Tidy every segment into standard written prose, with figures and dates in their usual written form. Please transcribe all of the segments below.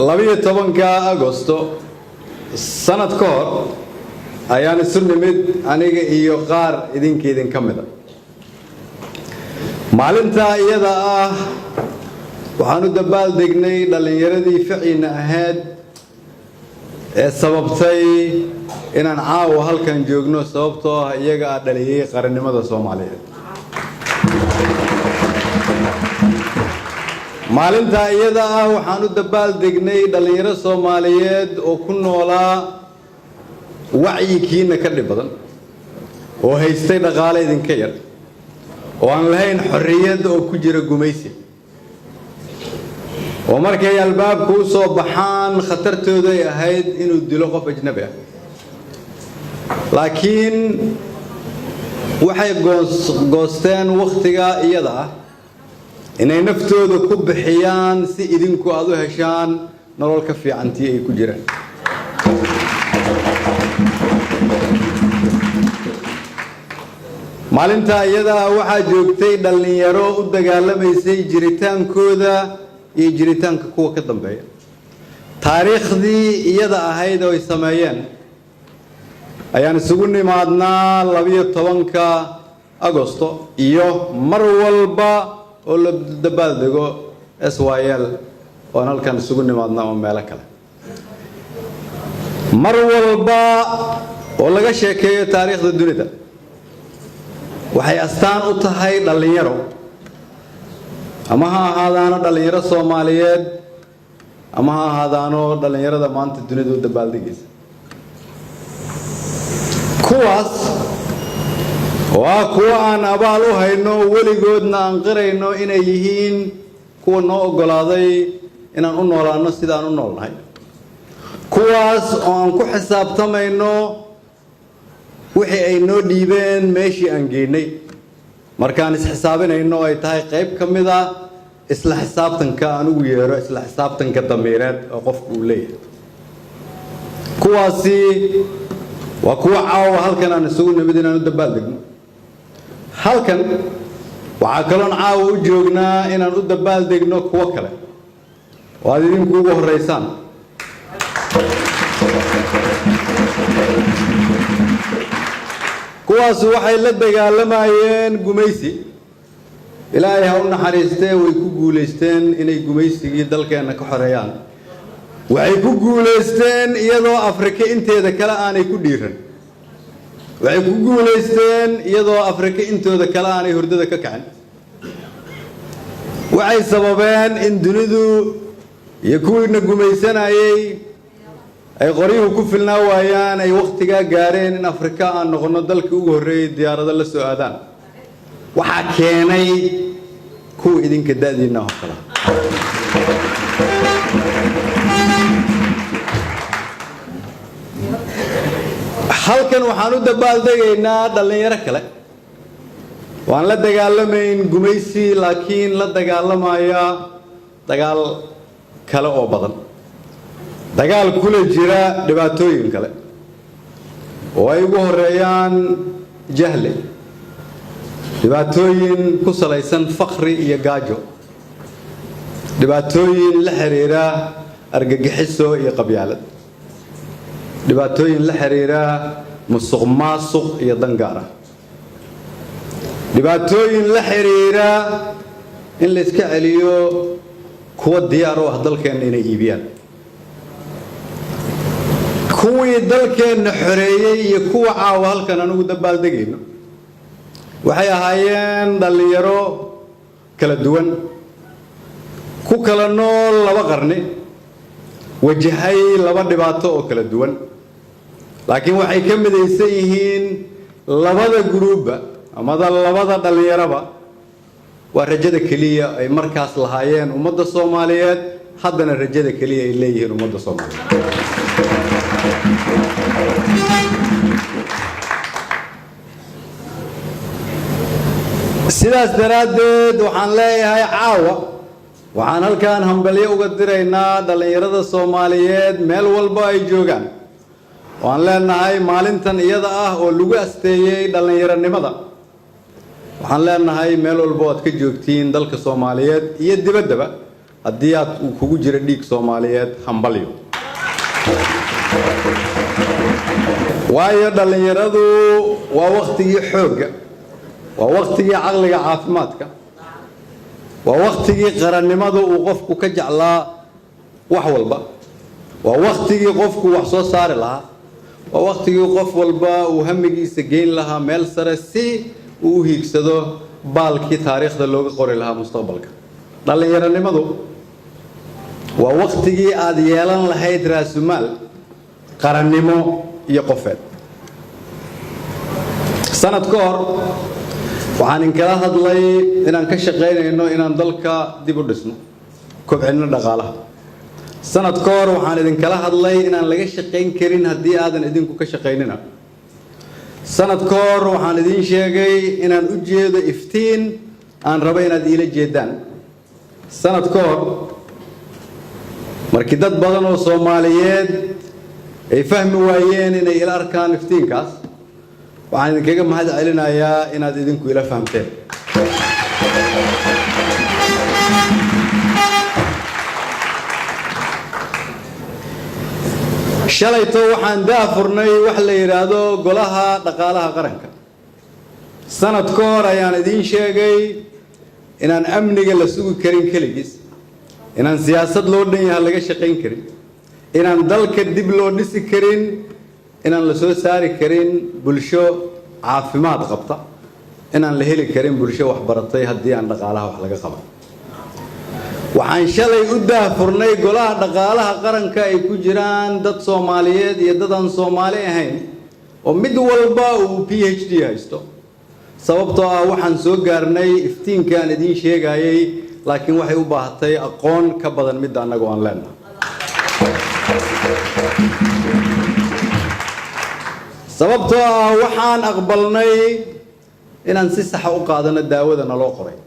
12 Agosto sanad ka hor ayaan isu nimid aniga iyo qaar idin kamida maalinta iyada ah waxaan u dabaal degnay dhalinyaradii ficiina ahayd ee sababtay inaan caawa halkan joogno sababtoo ah iyaga dhaliyay qarannimada Soomaaliyeed maalinta iyada ah waxaan u dabaal degnay dhalinyaro Soomaaliyeed oo ku noolaa wacyigiina ka dhib badan oo haystay dhaqaale idinka yar oo aan lahayn xorriyad oo ku jira gumaysi oo markay albaabku soo baxaan khatartooda ay ahayd inuu dilo qof ajnabi ah laakiin waxay goosteen waqtiga iyada ah inay naftooda ku bixiyaan si idinku aad u heshaan nolol ka fiicantii ay ku jiraan maalinta iyada waxaa joogtay dhalinyaro u dagaalamaysay jiritaankooda iyo jiritaanka kuwa ka dambeeya taariikhdii iyada ahayd oo ay sameeyeen ayaan isugu nimaadnaa 12 Agosto iyo mar walba oo la dabaal dego SYL oo halkan isugu nimaadnaa oo meel kale mar walba oo laga sheekeeyo taariikhda dunida waxay astaan u tahay dhalinyaro ama ha ahaadaano dhalinyaro Soomaaliyeed ama ha ahaadaano dhalinyarada maanta dunida u dabaal degaysa kuwaas waa kuwa aan abaal u hayno weligoodna aan qirayno inay yihiin kuwa noo ogolaaday inaan u noolaano sidaan u noolnahay kuwaas oo aan ku xisaabtamayno wixii ay noo dhiibeen meeshii aan geynay markaan is xisaabinayno ay tahay qayb kamid ah isla xisaabtanka aan ugu yeero isla xisaabtanka damiireed oo qofku uu leeyahay kuwaasi waa kuwa caawa halkan aan isugu nimid inaan u dabaal degno halkan waxaa kaloon caawa u joognaa inaan u dabaal degno kuwa kale oo aad idinku ugu horeysaan kuwaas waxay la dagaalamayeen gumaysi ilaahay ha u naxariistee way ku guuleysteen inay gumaysigii dalkeena ka xoreeyaan waxay ku guuleysteen iyadoo Afrika inteeda kale aanay ku dhiiran waxay ku guuleysteen iyadoo Afrika intooda kale aanay hurdada ka kacin waxay sababeen in dunidu iyo kuwiina gumaysanayay ay qoriyuhu ku filnaa waayaan ay waqtiga gaareen in Afrika aan noqono dalkii ugu horeeyay diyaarado la soo aadaan waxa keenay kuwa idinka daadiina oo kale halkan waxaan u dabaal degaynaa dhalinyaro kale waan la dagaalamayn gumaysi laakiin la dagaalamaya dagaal kale oo badan dagaal kula jira dhibaatooyin kale oo ay ugu horeeyaan jahli dhibaatooyin ku salaysan faqri iyo gaajo dhibaatooyin la xiriira argagixiso iyo qabyaalad dhibaatooyin la xiriira musuqmaasuq iyo dangaara dhibaatooyin la xiriira in la iska celiyo kuwa diyaar u ah dalkeena inay iibiyaan kuwii dalkeena xoreeyay iyo kuwa caawa halkan aan ugu dabaal degayno waxay ahaayeen dhalinyaro kala duwan ku kala nool 2 qarni wajahay 2 dhibaato oo kala duwan laakiin waxay ka midaysan yihiin labada gruuba ama labada dhalinyaraba waa rajada kaliya ay markaas lahaayeen ummadda Soomaaliyeed haddana rajada kaliya ay leeyihiin ummadda Soomaaliyeed sidaas daraadeed waxaan leeyahay caawa waxaan halkaan hambalyo uga diraynaa dhalinyarada Soomaaliyeed meel walba ay joogaan waan leenahay maalintan iyada ah oo lagu asteeyay dhalinyaranimada waxaan leenahay meel walba aad ka joogtiin dalka Soomaaliyeed iyo dibaddaba haddii aad uu kugu jiro dhiig Soomaaliyeed hambalyo. waayo dhalinyaradu waa waqtigii xoogga, waa waqtigii caqliga caafimaadka, waa waqtigii qarannimada uu qofku ka jeclaa wax walba, waa waqtigii qofku wax soo saari lahaa, waa waqtigii qof walba uu hamigiisa geyn lahaa meel sare si uu u hiigsado baalkii taariikhda looga qori lahaa mustaqbalka. dhalinyaronimadu waa waqtigii aad yeelan lahayd raasumaal qarannimo iyo qofeed. sanad ka hor waxaan inkala hadlay inaan ka shaqaynayno inaan dalka dib u dhisno, kobcinno dhaqaalaha. sanad ka hor waxaan idinkala hadlay inaan laga shaqayn karin haddii aadan idinku ka shaqaynina. sanad ka hor waxaan idin sheegay inaan u jeedo iftiin aan rabo inaad iila jeedaan. sanad ka hor markii dad badan oo Soomaaliyeed ay fahmi waayeen inay ila arkaan iftiinkaas, waxaan idinkaga mahad celinayaa inaad idinku ila fahamteen. shalayto waxaan daafurnay wax la yiraahdo golaha dhaqaalaha qaranka. sanad ka hor ayaan idin sheegay inaan amniga la sugi karin kaligiis, inaan siyaasad loo dhan yahay laga shaqayn karin, inaan dalka dib loo dhisi karin, inaan la soo saari karin bulsho caafimaad qabta, inaan la heli karin bulsho wax baratay haddii aan dhaqaalaha wax laga qaban. waxaan shalay u daafurnay golaha dhaqaalaha qaranka ay ku jiraan dad Soomaaliyeed iyo dad aan Soomaali ahayn oo mid walba uu PhD haysto. sababtoo ah waxaan soo gaarnay iftiinka aan idin sheegayay, laakiin waxay u baahatay aqoon ka badan mid anagu aan leenahay. sababtoo ah waxaan aqbalnay inaan si sax u qaadano daawada naloo qoray.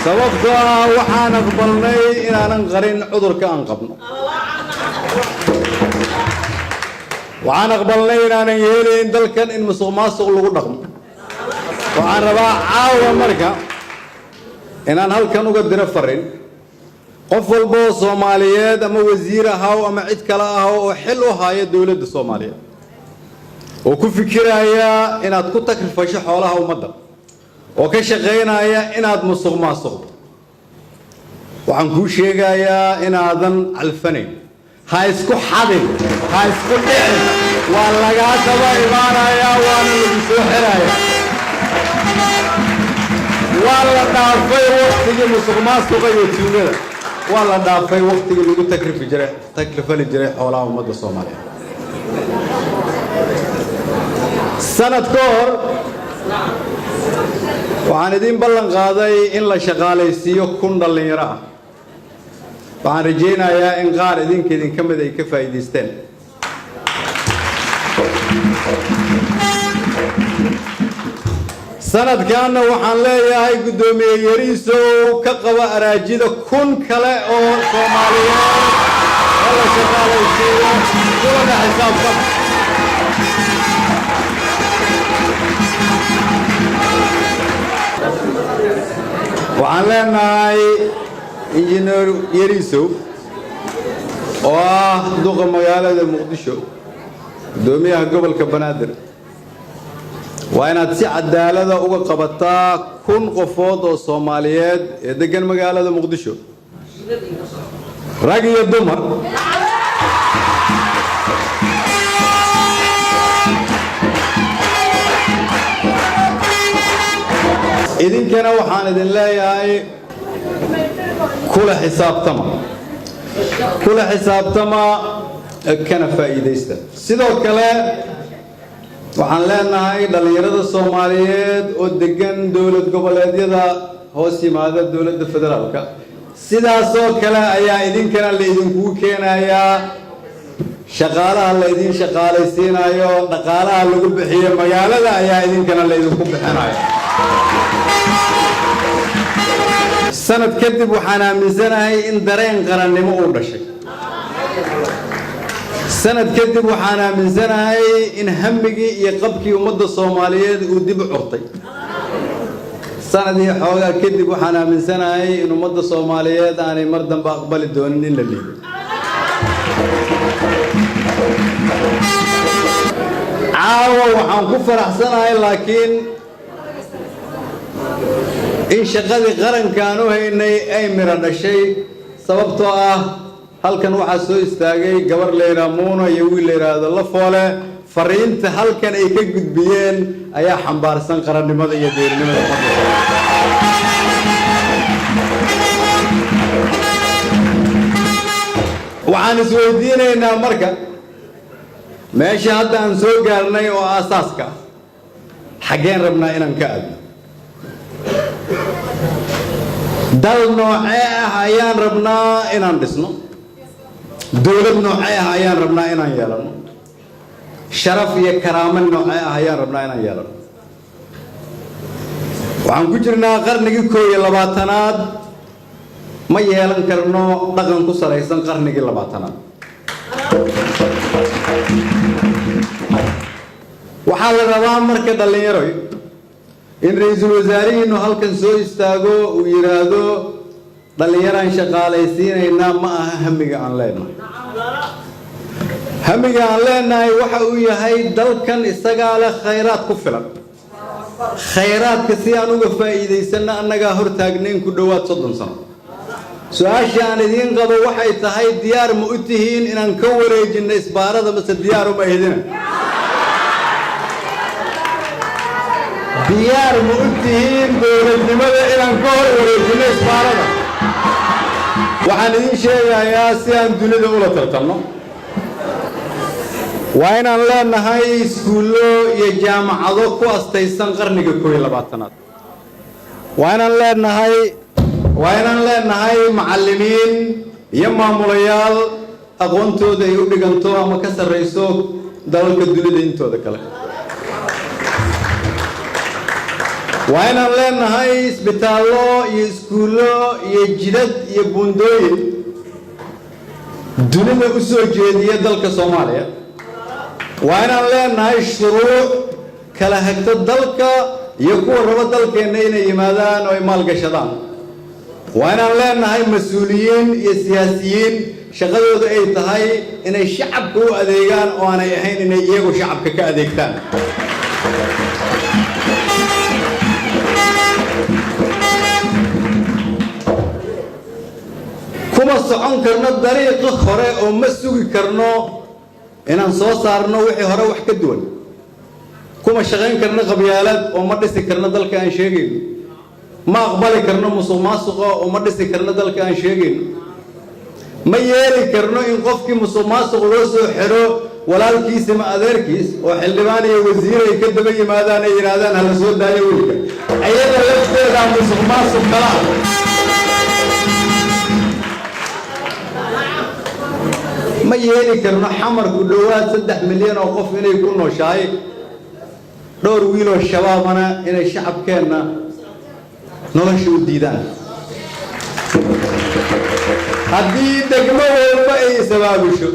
sababtoo ah waxaan aqbalnay inaanan qarin cudurka aan qabno. waxaan aqbalnay inaanan yeelayn dalkan in musuqmaasuq lagu dhaqmo. waxaan rabaa caawa marka inaan halkan uga diro fariin qof walba oo Soomaaliyeed ama wasiir ahaw ama cid kale ahaw oo xil u haya dawladda Soomaaliyeed oo ku fikiraya inaad ku takrifasho xoolaha ummadda oo ka shaqaynaya inaad musuqmaasuqdo. waxaan kuu sheegayaa inaadan calfanayn. ha isku xadin, ha isku dhicin, waa lagaa daba imaanayaa, waana lagu soo xirayaa. waa la dhaafay waqtigii musuqmaasuqa iyo tuugada, waa la dhaafay waqtigii lagu takrifali jiray xoolaha ummadda Soomaaliyeed. sanad ka hor waxaan idin ballan qaaday in la shaqaalaysiiyo 1,000 dhalinyaro ah. waxaan rajaynayaa in qaar idinka mid ay ka faa'iideysteen. sanadkaana waxaan leeyahay guddoomiye Yariisow ka qaba araajida 1,000 kale oo Soomaaliyeed oo la shaqaalaysiiyo kuwada xisaabtan. waxaan leenahay injineer Yariisow oo ah duqa magaalada Muqdisho, guddoomiyaha gobolka Banaadir, waa inaad si cadaalad ah uga qabataa 1,000 qofood oo Soomaaliyeed ee degan magaalada Muqdisho, rag iyo dumar. idinkana waxaan idin leeyahay kula xisaabtama kana faa'iideysta. sidoo kale waxaan leenahay dhalinyarada Soomaaliyeed oo degan dawlad goboleedyada hoos yimaada dawladda federaalka, sidaas oo kale ayaa idinkana la idinku keenayaa. shaqaalaha la idin shaqaalaysiinayo, dhaqaalaha lagu bixiyo magaalada ayaa idinkana la idinku bixinayo. sanad kadib waxaan aaminsanahay in dareen qarannimo uu dhashay. sanad kadib waxaan aaminsanahay in hamigii iyo qabkii ummadda Soomaaliyeed uu dib u curtay. sanadii xoogaa kadib waxaan aaminsanahay in ummadda Soomaaliyeed aanay mar dambe aqbali doonin in la liido caawa waxaan ku faraxsanahay laakiin in shaqadii qarankaan u haynay ay miro dhashay sababtoo ah halkan waxaa soo istaagay gabar la yiraahdo Muuno iyo wiil la yiraahdo Lafoole fariinta halkan ay ka gudbiyeen ayaa xambaarsan qarannimada iyo deernimada waxaan isweydiinaynaa marka meesha hadda aan soo gaarnay oo aasaaska xageen rabnaa inaan ka aadno dal noocee ah ayaan rabnaa inaan dhisno dowlad noocee ah ayaan rabnaa inaan yeelano sharaf iyo karaamo noocee ah ayaan rabnaa inaan yeelano waxaan ku jirnaa qarnigii 21aad ma yeelan karno dhaqan ku salaysan qarnigii 20aad waxaa la rabaa marka dhalinyaro in ra'iisul wasaarihiinu halkan soo istaago uu yiraahdo dhalinyaraan shaqaalaysiinayna ma aha hamiga aan leenahay hamiga aan leenahay waxa uu yahay dalkan isaga leh khayraad ku filan khayraadka si aan uga faa'iideysano annaga hor taagnayn ku dhawaad 30 sano su'aasha aan idin qabo waxay tahay diyaar ma u tihiin inaan ka wareejino isbaarada mise diyaar uma ahdina diyaar ma u tihiin dowladnimada inaan ka hor wareejino isbaarada waxaan idin sheegayaa si aan dunida ula tartanno waa inaan leenahay iskuullo iyo jaamacado ku astaysan qarniga 21aad waa inaan leenahay macallimiin iyo maamulayaal aqoontooda ay u dhiganto ama ka sarreyso dalalka dunida intooda kale waa inaan leenahay isbitaallo iyo iskuullo iyo jidad iyo buundooyin dunida u soo jeediya dalka Soomaaliya waa inaan leenahay shuruuc kala hagta dalka iyo kuwa raba dalkeena inay yimaadaan oo ay maalgashadaan waa inaan leenahay mas'uuliyiin iyo siyaasiyiin shaqadooda ay tahay inay shacabka u adeegaan oo aanay ahayn inay iyagu shacabka ka adeegtaan kuma socon karno dariiq hore oo ma sugi karno inaan soo saarno wixii hore wax ka duwan kuma shaqayn karno qabyaalad oo ma dhisi karno dalka aan sheegayno ma aqbali karno musuqmaasuqa oo ma dhisi karno dalka aan sheegayno ma yeeli karno in qofkii musuqmaasuq loo soo xiro walaalkiis ama adeerkiis oo xildhibaan iyo wasiir ay ka daba yimaadaan ay yiraahdaan hala soo daayo wiilka ayada lafteeda musuqmaasuq kala ma yeeli karno xamar ku dhawaad 3 milyan oo qof inay ku nooshahay dhowr wiil oo shabaabana inay shacabkeena nolosha u diidaan haddii degmo walba ay sabaabisho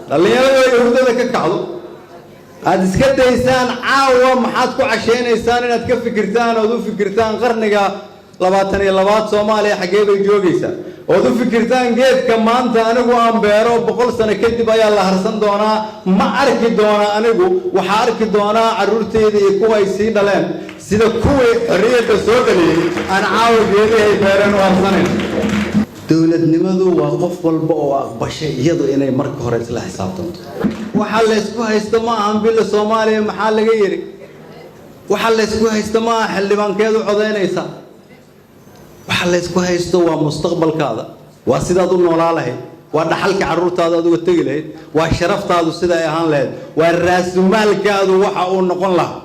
dhalinyarada ay hurdada ka kacdo aad iska daysaan caawa maxaad ku casheynaysaan inaad ka fikirtaan oo u fikirtaan qarniga 22 Soomaaliya xagee bay joogaysaa oo u fikirtaan geedka maanta anigu aan beero 100 sano kadib ayaa la harsan doonaa ma arki doona anigu waxa arki doona caruurteeda iyo kuwa ay sii dhaleen sida kuwii xorriyadda soo dhaliyay aan caawa geedii ay beereen u harsaneyn dowladnimadu waa qof walba oo aqbashay iyadoo inay marka hore isla xisaabtanto waxa la isku haysto ma ahan bil Soomaaliya maxaa laga yiri waxa la isku haysto ma aha xildhibaankeedu codeynaysa waxa la isku haysto waa mustaqbalkaada waa sidaad u noolaa lahayd waa dhaxalka caruurtaada aad uga tagi lahayd waa sharaftaadu sida ay ahaan lahayd waa raasumaalkaadu waxa uu noqon lahaa